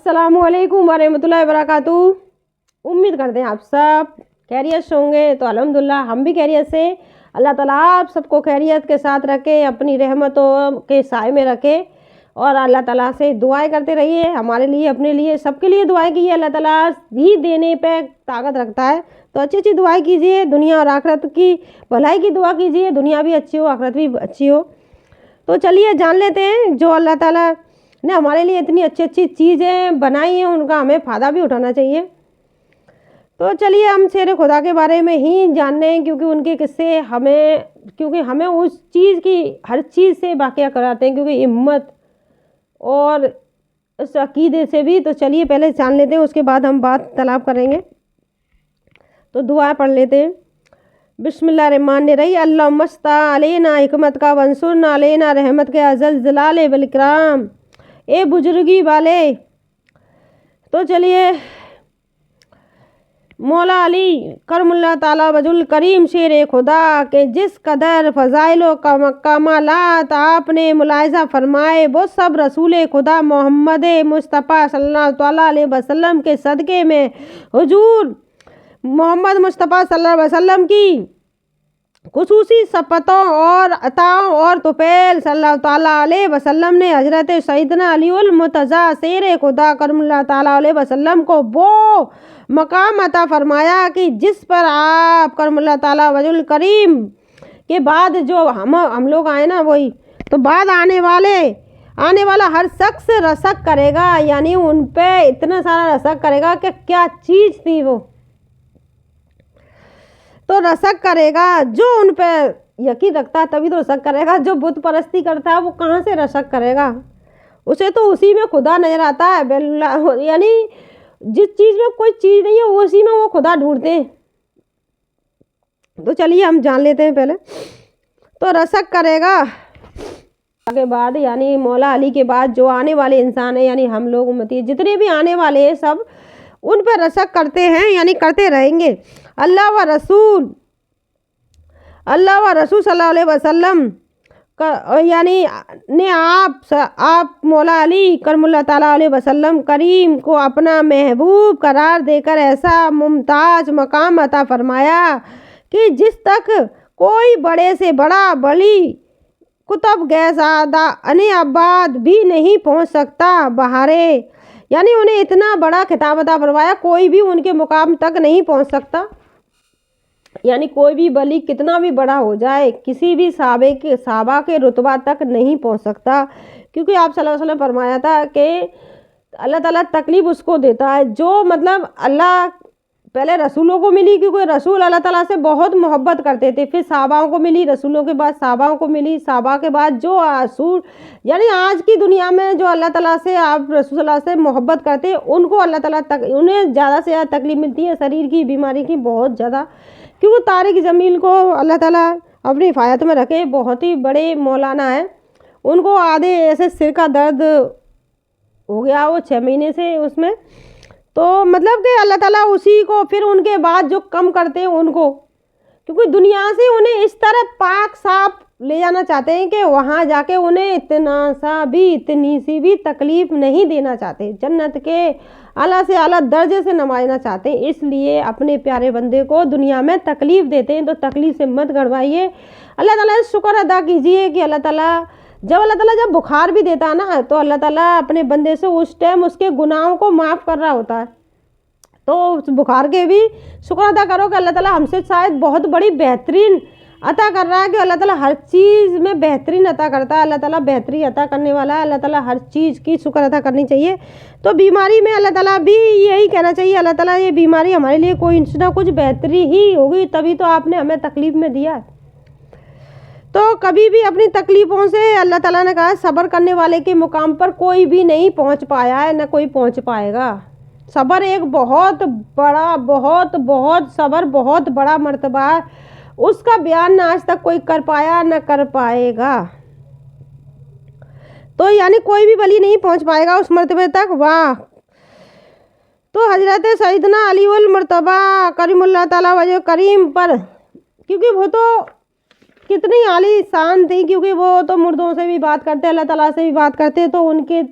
अस्सलामु अलैकुम वरहमतुल्लाहि वबरकातुहू। उम्मीद करते हैं आप सब खैरियत से होंगे। तो अल्हम्दुलिल्लाह हम भी खैरियत से। अल्लाह ताला आप सबको खैरियत के साथ रखे, अपनी रहमतों के साए में रखे और अल्लाह ताला से दुआएं करते रहिए। हमारे लिए, अपने लिए, सबके लिए दुआएं कीजिए। अल्लाह ताला ही देने पे ताकत रखता है, तो अच्छी अच्छी दुआएं कीजिए। दुनिया और आखिरत की भलाई की दुआ कीजिए, दुनिया भी अच्छी हो, आखिरत भी अच्छी हो। तो चलिए जान लेते हैं, जो अल्लाह ताला ने हमारे लिए इतनी अच्छी अच्छी चीज़ें बनाई हैं उनका हमें फ़ायदा भी उठाना चाहिए। तो चलिए हम शेर खुदा के बारे में ही जानने हैं, क्योंकि उनके किस्से हमें उस चीज़ की, हर चीज़ से वाक़या कराते हैं, क्योंकि हिम्मत और उस अक़ीदे से भी। तो चलिए पहले जान लेते हैं, उसके बाद हम बात तलाब करेंगे। तो दुआ पढ़ लेते हैं। बिस्मिल्लाहिर्रहमानिर्रहीम। अल्लाहुम्मा अलैना हिकमत का वंसुरना अलैना रहमत के अज़ल जलाल वल इकराम। ए बुजुर्गी वाले। तो चलिए मौला अली करमुल्लाह ताला वजुल करीम शेर खुदा के जिस कदर फ़ज़ाइल व कमालात आपने मुलाहिज़ा फरमाए, वो सब रसूल खुदा मोहम्मद मुस्तफ़ा सल्लल्लाहु अलैहि वसल्लम के सदक़े में हुजूर मोहम्मद मुस्तफ़ा सल्लल्लाहु अलैहि वसल्लम की खुसूसी सपतों और अताओं और तुफ़ैल सल्लल्लाहु अलैहि वसल्लम ने हज़रत सैयदना अली उल मुर्तज़ा शेर खुदा करमुल्लाह ताला अलैहि वसल्लम को वो मकाम अता फरमाया कि जिस पर आप करमुल्लाह ताला वजुल करीम के बाद जो हम लोग आए ना, वही तो बाद आने वाला हर शख्स रसक करेगा, यानी उन पे इतना सारा रसक करेगा कि क्या चीज़ थी वो। तो रसक करेगा जो उन पे यकीन रखता है, तभी तो रसक करेगा। जो बुत परस्ती करता है वो कहाँ से रसक करेगा? उसे तो उसी में खुदा नजर आता है। यानी जिस चीज़ में कोई चीज़ नहीं है उसी में वो खुदा ढूंढते हैं। तो चलिए हम जान लेते हैं पहले। तो रसक करेगा के बाद, यानी मौला अली के बाद जो आने वाले इंसान है, यानी हम लोग उम्मती जितने भी आने वाले हैं, सब उन पर रसक करते हैं, यानी करते रहेंगे। अल्लाह व रसूल सल्लल्लाहु अलैहि वसल्लम का, यानी ने आप मौला अली करमुल्लाह ताला अलैहि वसल्लम करीम को अपना महबूब करार देकर ऐसा मुमताज़ मकाम अता फरमाया कि जिस तक कोई बड़े से बड़ा बली कुतुब गैज़ादा अने आबाद भी नहीं पहुंच सकता। बहारे, यानी उन्हें इतना बड़ा खिताब अता फरमाया, कोई भी उनके मुकाम तक नहीं पहुंच सकता। यानी कोई भी बली कितना भी बड़ा हो जाए, किसी भी साहबा के रुतबा तक नहीं पहुंच सकता, क्योंकि आप सल्लल्लाहु अलैहि वसल्लम फरमाया था कि अल्लाह ताला तकलीफ़ उसको देता है जो, मतलब अल्लाह पहले रसूलों को मिली, क्योंकि रसूल अल्लाह ताला से बहुत मोहब्बत करते थे। फिर साहबाओं को मिली, रसूलों के बाद साहबाओं को मिली, साहबा के बाद जो रसूल, यानी आज की दुनिया में जो अल्लाह ताला से, आप रसूल अल्लाह से मोहब्बत करते हैं, उनको अल्लाह ताला उन्हें ज़्यादा से ज़्यादा तकलीफ़ मिलती है, शरीर की बीमारी की बहुत ज़्यादा। क्योंकि तारिक ज़मील को अल्लाह ताला अपनी हिफाजत में रखे, बहुत ही बड़े मौलाना है। उनको आधे ऐसे सिर का दर्द हो गया वो 6 महीने से उसमें। तो मतलब कि अल्लाह ताला उसी को फिर उनके बाद जो कम करते हैं उनको, क्योंकि दुनिया से उन्हें इस तरह पाक साफ ले जाना चाहते हैं कि वहाँ जाके उन्हें इतनी सी भी तकलीफ़ नहीं देना चाहते, जन्नत के आला से आला दर्जे से नवाजना चाहते हैं। इसलिए अपने प्यारे बंदे को दुनिया में तकलीफ़ देते हैं, तो तकलीफ़ से मत गड़वाइए। अल्लाह ताला शुक्र अदा कीजिए कि अल्लाह ताला जब बुखार भी देता है ना, तो अल्लाह ताला अपने बंदे से उस टाइम उसके गुनाहों को माफ़ कर रहा होता है। तो उस बुखार के भी शुक्र अदा करो कि अल्लाह ताला हमसे शायद बहुत बड़ी बेहतरीन अता कर रहा है, कि अल्लाह ताला हर चीज़ में बेहतरीन अता करता है। अल्लाह ताला बेहतरी अता करने वाला है। अल्लाह ताला हर चीज़ की शुक्र अदा करनी चाहिए। तो बीमारी में अल्लाह ताला भी यही कहना चाहिए, अल्लाह ताला ये बीमारी हमारे लिए कोई ना कुछ बेहतरी ही होगी, तभी तो आपने हमें तकलीफ़ में दिया है। तो कभी भी अपनी तकलीफ़ों से, अल्लाह ताला ने कहा, सब्र करने वाले के मुकाम पर कोई भी नहीं पहुंच पाया है, न कोई पहुंच पाएगा। सब्र एक बहुत सब्र बहुत बड़ा मर्तबा है, उसका बयान ना आज तक कोई कर पाया न कर पाएगा। तो यानी कोई भी वली नहीं पहुंच पाएगा उस मर्तबे तक। वाह। तो हज़रत सैयदना अली उल मुर्तज़ा करीमुल्लाह ताला वजह करीम पर, क्योंकि वो तो कितनी आली शान थी, क्योंकि वो तो मुर्दों से भी बात करते, अल्लाह ताला से भी बात करते, तो उनके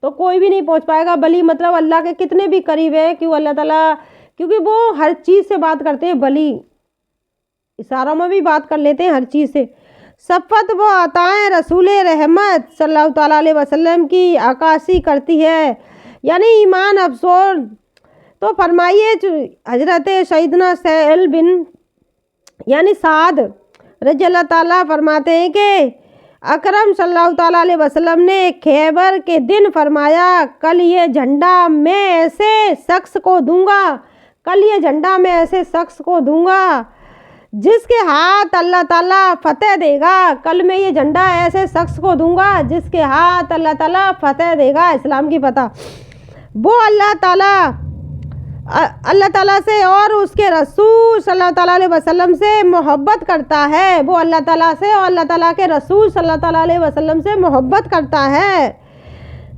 तो कोई भी नहीं पहुंच पाएगा। बली मतलब अल्लाह के कितने भी करीब है कि वो अल्लाह ताला, क्योंकि वो हर चीज़ से बात करते हैं, बली इशारों में भी बात कर लेते हैं हर चीज़ से। शफ़क़त वो अताएँ रसूल रहमत सल्लल्लाहु ताला अलैहि वसल्लम की अक्कासी करती है, यानी ईमान अफसोस। तो फरमाइए हजरत सैयदना सहल बिन यानी साद रज़ी अल्लाह ताला फरमाते हैं कि अकरम सल्लल्लाहु ताला अलैहि वसल्लम ने खैबर के दिन फरमाया, कल ये झंडा मैं ऐसे शख्स को दूंगा, कल ये झंडा मैं ऐसे शख्स को दूंगा जिसके हाथ अल्लाह ताला फतेह देगा। कल मैं ये झंडा ऐसे शख्स को दूंगा जिसके हाथ अल्लाह ताला फतेह देगा, इस्लाम की फतह। वो अल्लाह ताला से और उसके रसूल सल्लल्लाहु ताला अलैहि वसल्लम से मोहब्बत करता है। वो अल्लाह ताला से और अल्लाह ताला के रसूल सल्लल्लाहु ताला अलैहि वसल्लम से मोहब्बत करता है।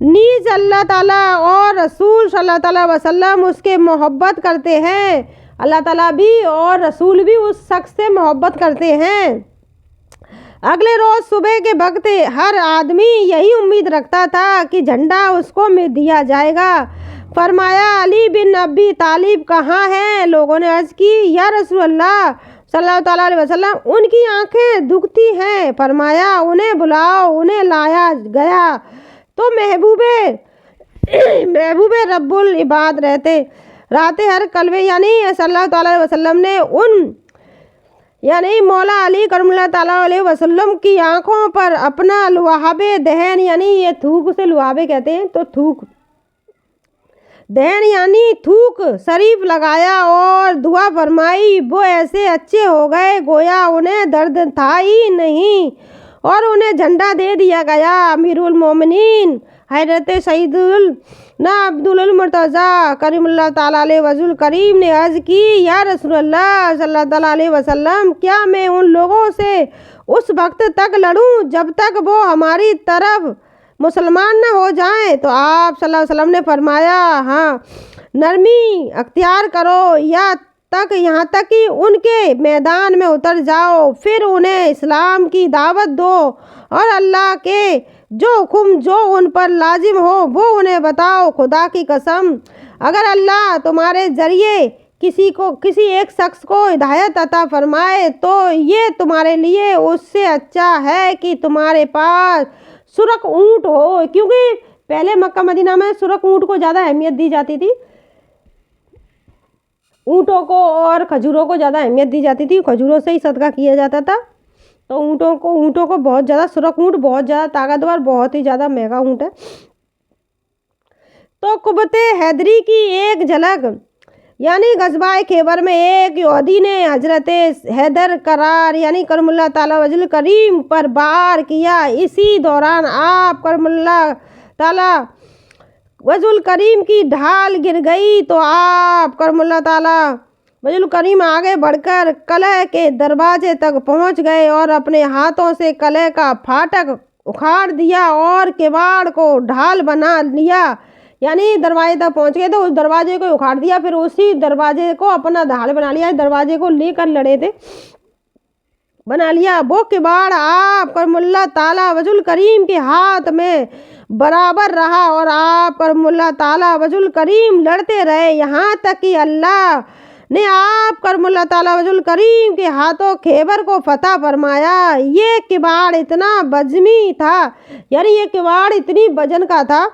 नीज अल्लाह ताला और रसूल सल्लल्लाहु ताला अलैहि वसल्लम उसके मोहब्बत करते हैं। अल्लाह ताला भी और रसूल भी उस शख्स से मोहब्बत करते हैं। अगले रोज़ सुबह के वक्त हर आदमी यही उम्मीद रखता था कि झंडा उसको में दिया जाएगा। फरमाया, अली बिन अबी तालिब कहाँ हैं? लोगों ने अर्ज़ की, या रसूल अल्लाह सल्लल्लाहु ताला अलैहि वसल्लम, उनकी आंखें दुखती हैं। फरमाया, उन्हें बुलाओ। उन्हें लाया गया तो महबूबे रब्बुल इबाद राते हर कल्बे यानी सल्लल्लाहु ताला अलैहि वसल्लम ने उन यानी मौला अली करमुल्लाह ताला अलैहि वसल्लम की आँखों पर अपना लुआबे दहन, यानी ये थूक से लुआबे कहते हैं, तो थूक दहन यानी थूक शरीफ लगाया और दुआ फरमाई। वो ऐसे अच्छे हो गए गोया उन्हें दर्द था ही नहीं, और उन्हें झंडा दे दिया गया। अमीरुल मोमिनीन हज़रत सैयदना अब्दुल मुर्तज़ा करीमुल्लाह ताला अलैहि वसल्लम करीम ने अर्ज़ की, या रसूलल्लाह सल्लल्लाहु ताला अलैहि वसल्लम, क्या मैं उन लोगों से उस वक्त तक लड़ूं जब तक वो हमारी तरफ मुसलमान न हो जाएं? तो आप सल्लल्लाहु अलैहि वसल्लम ने फरमाया, हाँ, नरमी अख्तियार करो यहाँ तक कि उनके मैदान में उतर जाओ, फिर उन्हें इस्लाम की दावत दो और अल्लाह के जो हुक्म जो उन पर लाजिम हो वो उन्हें बताओ। खुदा की कसम, अगर अल्लाह तुम्हारे ज़रिए किसी एक शख्स को हिदायत अता फरमाए तो ये तुम्हारे लिए उससे अच्छा है कि तुम्हारे पास सुरख ऊँट हो, क्योंकि पहले मक्का मदीना में सुरख ऊँट को ज़्यादा अहमियत दी जाती थी। ऊँटों को और खजूरों को ज़्यादा अहमियत दी जाती थी, खजूरों से ही सदका किया जाता था। तो ऊँटों को बहुत ज़्यादा, सुरख ऊँट बहुत ज़्यादा ताकतवर, बहुत ही ज़्यादा महंगा ऊँट है। तो कुब्बते हैदरी की एक झलक यानी गज़वाए खैबर में एक यहूदी ने हजरत हैदर करार यानी करमुल्लाह ताला वजल करीम पर वार किया। इसी दौरान आप करमुल्लाह ताला वजुल करीम की ढाल गिर गई तो आप करमुल्लाह ताला वजुल करीम आगे बढ़कर कलह के दरवाजे तक पहुंच गए और अपने हाथों से कलह का फाटक उखाड़ दिया और किवाड़ को ढाल बना लिया। यानी दरवाजे तक पहुंच गए तो उस दरवाजे को उखाड़ दिया, फिर उसी दरवाजे को अपना ढाल बना लिया। दरवाजे को लेकर लड़े थे, बना लिया। वो किवाड़ आप करमुल्लाह ताला वजुल करीम के हाथ में बराबर रहा और आप करमुल्लाह ताला वजुल करीम लड़ते रहे, यहाँ तक कि अल्लाह ने आप करमुल्लाह ताला वजुल करीम के हाथों खैबर को फतह फरमाया। ये किवाड़ इतना बज़मी था, यानी ये किवाड़ इतनी वजन का था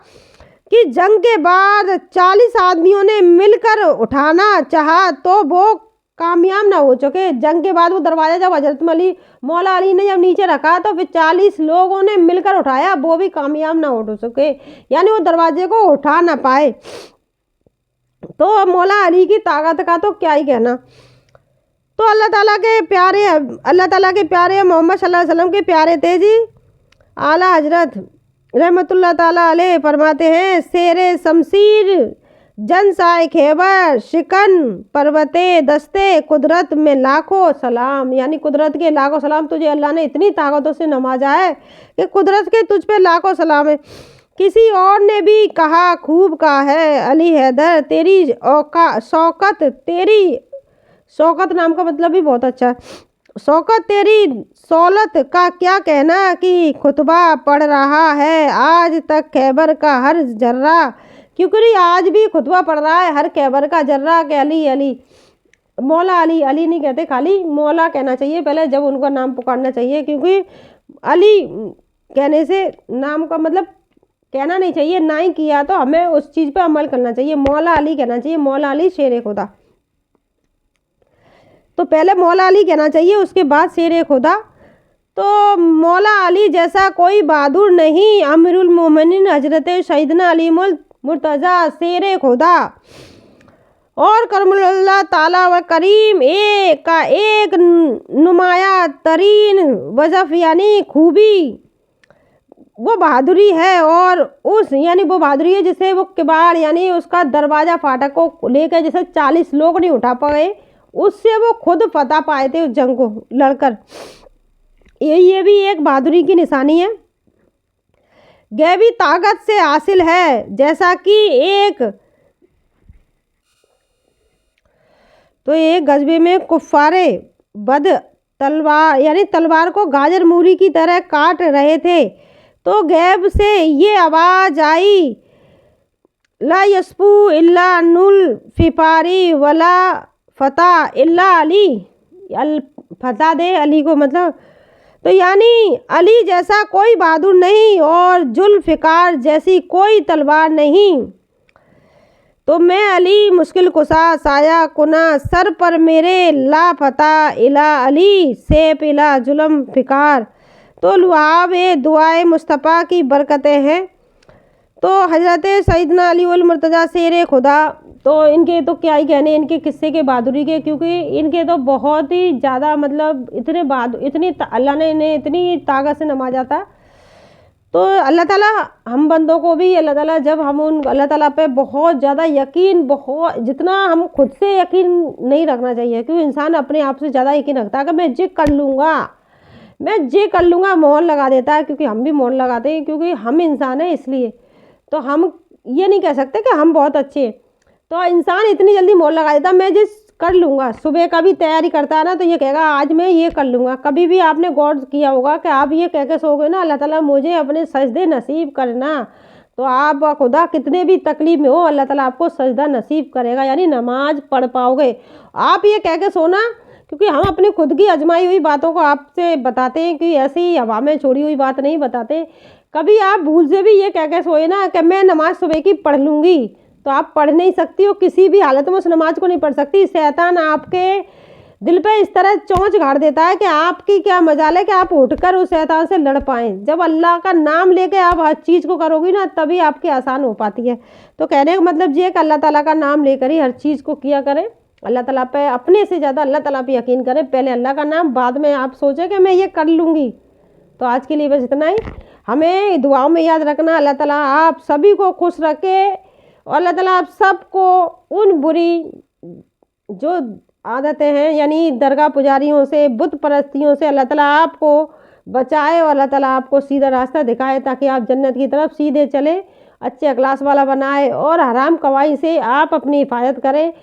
कि जंग के बाद 40 आदमियों ने मिलकर उठाना चाहा तो वो कामयाब ना हो चुके। जंग के बाद वो दरवाज़ा जब हजरत मौला अली ने जब नीचे रखा तो फिर 40 लोगों ने मिलकर उठाया, वो भी कामयाब ना हो सके, यानी वो दरवाजे को उठा ना पाए। तो मौला अली की ताकत का तो क्या ही कहना। तो अल्लाह ताला के प्यारे मोहम्मद सल्लल्लाहु अलैहि वसल्लम के प्यारे थे जी आला हजरत रहमतुल्लाह ताला अलैह फरमाते हैं, शेरे शमशीर जनसाए खैबर शिकन पर्वते दस्ते कुदरत में लाखों सलाम, यानी कुदरत के लाखों सलाम। तुझे अल्लाह ने इतनी ताकतों से नवाजा है कि कुदरत के तुझ पे लाखों सलाम है। किसी और ने भी कहा, खूब कहा है अली हैदर, तेरी शौकत नाम का मतलब भी बहुत अच्छा है। शौकत तेरी सौलत का क्या कहना कि खुतबा पढ़ रहा है आज तक खैबर का हर जर्रा, क्योंकि आज भी खुतबा पढ़ रहा है हर खैबर का जर्रा के अली अली, मौला अली, अली नहीं कहते, खाली मौला कहना चाहिए पहले जब उनका नाम पुकारना चाहिए, क्योंकि अली कहने से नाम का मतलब कहना नहीं चाहिए, ना ही किया तो हमें उस चीज़ पे अमल करना चाहिए, मौला अली कहना चाहिए, मौला अली शेर खुदा। तो पहले मौला अली कहना चाहिए उसके बाद शेर खुदा। तो मौला अली जैसा कोई बहादुर नहीं, अमीरुल मोमिनीन हजरत सैयदना अली मुर्तज़ा शेर खुदा और करमुल्लाह ताला व करीम एक का एक नुमाया तरीन वज़फ़ यानी खूबी वो बहादुरी है, और उस यानी वो बहादुरी है जिसे वो किबाड़ यानी उसका दरवाज़ा फाटक को लेकर जैसे 40 लोग नहीं उठा पाए, उससे वो खुद फतह पाए थे उस जंग को लड़कर। ये भी एक बहादुरी की निशानी है। गैबी ताकत से हासिल है जैसा कि एक गजबे में कुफ्फारे बद तलवार यानी तलवार को गाजर मूली की तरह काट रहे थे, तो गैब से ये आवाज़ आई, ला यस्पू इल्ला नुल फिपारी वला फतह इल्ला अली, फतह दे अली को मतलब, तो यानी अली जैसा कोई बहादुर नहीं और जुल्फ़िकार जैसी कोई तलवार नहीं, तो मैं अली मुश्किल कुशा साया कुना सर पर मेरे ला फतह इला अली सेफ इला जुल्म फिकार। तो लुहाब दुआए मुस्तफ़ा की बरकतें हैं। तो हज़रत सैयदना अली उल मुर्तज़ा शेर खुदा, तो इनके तो क्या ही कहने इनके किस्से के बहादुरी के, क्योंकि इनके तो बहुत ही ज़्यादा मतलब इतने बहादुर, इतनी अल्लाह ने इन्हें इतनी ताकत से नवाजा था। तो अल्लाह ताला हम बंदों को भी अल्लाह ताला जब हम उन अल्लाह ताला पे बहुत ज़्यादा यकीन, बहुत जितना हम खुद से यकीन नहीं रखना चाहिए, क्योंकि इंसान अपने आप से ज़्यादा यकीन रखता है कि मैं ये कर लूँगा, मैं ये कर लूँगा, मोहर लगा देता है, क्योंकि हम भी मोहर लगाते हैं, क्योंकि हम इंसान हैं इसलिए। तो हम ये नहीं कह सकते कि हम बहुत अच्छे हैं, तो इंसान इतनी जल्दी मोहर लगा देता, मैं जिस कर लूँगा। सुबह का भी तैयारी करता है ना तो ये कहेगा आज मैं ये कर लूँगा। कभी भी आपने गौर किया होगा कि आप ये कह के सोओगे ना अल्लाह ताला मुझे अपने सजदे नसीब करना, तो आप खुदा कितने भी तकलीफ में हो अल्लाह ताला आपको सजदा नसीब करेगा, यानी नमाज पढ़ पाओगे। आप ये कह के सोना, क्योंकि हम अपनी खुद की आजमाई हुई बातों को आपसे बताते हैं कि ऐसी हवा में छोड़ी हुई बात नहीं बताते। कभी आप भूल से भी ये कह के सोए ना कि मैं नमाज सुबह की पढ़ लूँगी, तो आप पढ़ नहीं सकती हो, किसी भी हालत में उस नमाज को नहीं पढ़ सकती। शैतान आपके दिल पे इस तरह चोंच गाड़ देता है कि आपकी क्या मजाल है कि आप उठकर उस शैतान से लड़ पाएँ। जब अल्लाह का नाम लेके आप हर चीज़ को करोगी ना तभी आपकी आसान हो पाती है। तो कहने का मतलब ये कि अल्लाह ताला का नाम लेकर ही हर चीज़ को किया करें, अल्लाह ताला पे अपने से ज़्यादा अल्लाह ताला पे यकीन करें। पहले अल्लाह का नाम, बाद में आप सोचें कि मैं ये कर लूँगी। तो आज के लिए बस इतना ही। हमें दुआओं में याद रखना, अल्लाह ताला आप सभी को खुश रखे और अल्लाह ताला आप सबको उन बुरी जो आदतें हैं यानी दरगाह पुजारियों से, बुत परस्तियों से अल्लाह ताला आपको बचाए और अल्लाह ताला आपको सीधा रास्ता दिखाए ताकि आप जन्नत की तरफ सीधे चले, अच्छे अखलास वाला बनाए और हराम कमाई से आप अपनी हिफाजत करें।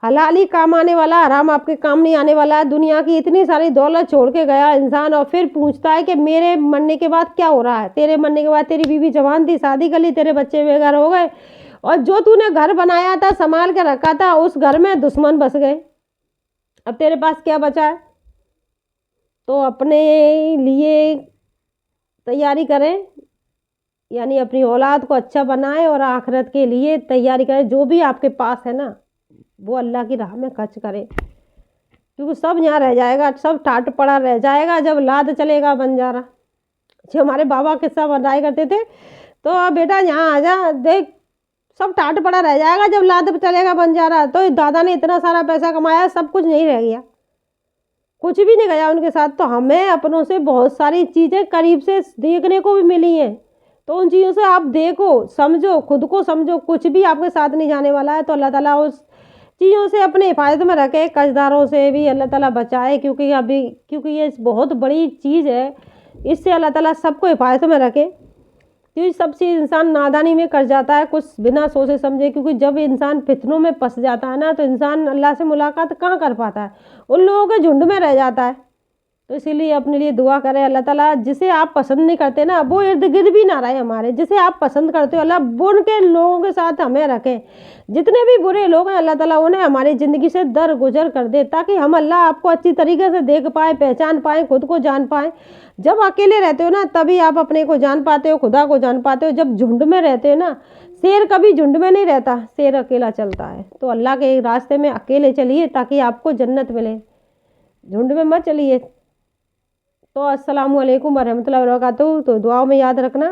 हलाली काम आने वाला, हराम आपके काम नहीं आने वाला। दुनिया की इतनी सारी दौलत छोड़ के गया इंसान और फिर पूछता है कि मेरे मरने के बाद क्या हो रहा है। तेरे मरने के बाद तेरी बीवी जवान थी, शादी कर ली, तेरे बच्चे बेघर हो गए और जो तूने घर बनाया था, संभाल के रखा था, उस घर में दुश्मन बस गए। अब तेरे पास क्या बचा है? तो अपने लिए तैयारी करें, यानी अपनी औलाद को अच्छा बनाएं और आखिरत के लिए तैयारी करें। जो भी आपके पास है ना वो अल्लाह की राह में खर्च करें, क्योंकि सब यहाँ रह जाएगा, सब टाट पड़ा रह जाएगा जब लाद चलेगा बंजारा। जो हमारे बाबा किस्सा बताया करते थे, तो बेटा यहाँ आ जा, देख सब टाट पड़ा रह जाएगा जब लाद चलेगा बंजारा। तो दादा ने इतना सारा पैसा कमाया, सब कुछ नहीं रह गया, कुछ भी नहीं गया उनके साथ। तो हमें अपनों से बहुत सारी चीज़ें करीब से देखने को भी मिली हैं, तो उन चीज़ों से आप देखो, समझो, खुद को समझो, कुछ भी आपके साथ नहीं जाने वाला है। तो अल्लाह ताला उस चीज़ों से अपने हिफाजत में रखे, कर्जदारों से भी अल्लाह ताला बचाए, क्योंकि ये बहुत बड़ी चीज़ है, इससे अल्लाह ताला सबको हिफाजत में रखे। क्योंकि सब चीज़ इंसान नादानी में कर जाता है, कुछ बिना सोचे समझे, क्योंकि जब इंसान फितनों में फंस जाता है ना तो इंसान अल्लाह से मुलाकात कहाँ कर पाता है, उन लोगों के झुंड में रह जाता है। तो इसीलिए अपने लिए दुआ करें अल्लाह ताला जिसे आप पसंद नहीं करते ना वो इर्द गिर्द भी ना रहे हमारे, जिसे आप पसंद करते हो अल्लाह वो उनके लोगों के साथ हमें रखें। जितने भी बुरे लोग हैं अल्लाह ताला उन्हें हमारी ज़िंदगी से दरगुजर कर दे, ताकि हम अल्लाह आपको अच्छी तरीके से देख पाएँ, पहचान पाएँ, खुद को जान पाएँ। जब अकेले रहते हो ना तभी आप अपने को जान पाते हो, खुदा को जान पाते हो। जब झुंड में रहते हो ना, शेर कभी झुंड में नहीं रहता, शेर अकेला चलता है। तो अल्लाह के रास्ते में अकेले चलिए ताकि आपको जन्नत मिले, झुंड में मत चलिए। तो अस्सलामु अलैकुम वरहमतुल्लाहि वबरकातुहू। तो दुआओं में याद रखना।